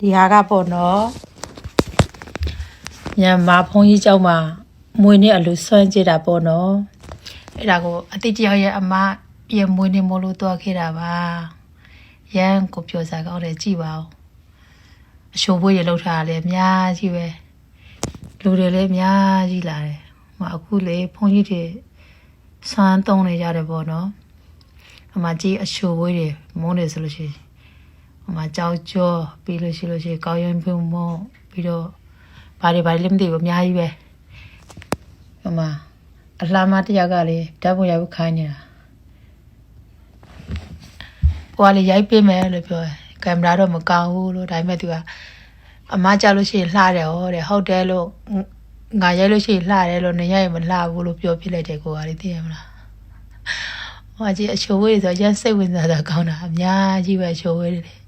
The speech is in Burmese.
ဒီဟာကပေါ့နော်ညမှာဖုန်းကြီးเจ้าမှာမွေနဲ့အလူစွန့်ကြည့်တာပေါ့နော်အဲ့ဒါကိုအတိတ်တယောက်ရဲ့အမပြန်မွေနေမလို့တွားခဲ့တာပါရန်ကိုပြောစားကောင်းတယ်ကြည့်ပါဦးအရှိုးဘွေးရလောက်ထားတယ်အများကြီးပဲလူတွေလည်းအများကြီးလာတယ်အခုလေဖုန်းကြီးတွေစွမ်းသုံးနေကြတယ်ပေါ့နော်အမကြီးအရှိုးဘွေးတွေမုန်းနေဆိုလို့ရှိရင်အမကြောက်ကြောပြီးလို့ရှိရင်ကောင်းရင်ပြုံးမပြီးတော့ဘာတွေလည်းမသိဘူးအများကြီးပဲအမအလှမတယောက်ကလေဓာတ်ပုံရိုက်ခိုင်းနေတာကိုကလေရိုက်ပေးမယ်လို့ပြောတယ်ကင်မရာတော့မကောင်းဘူးလို့ဒါပေမဲ့သူကအမကြောက်လို့ရှိရင်လှတယ်ဟောတဲ့ဟုတ်တယ်လို့ငါရိုက်လို့ရှိရင်လှတယ်လို့နေရိုက်မလှဘူးလို့ပြောပြလိုက်တယ်ကိုကလေသိရမလားဟိုကြီးအချိုးဝေးဆိုရန်စိတ်ဝင်စားတာကောင်းတာအများကြီးပဲအချိုးဝေးတယ်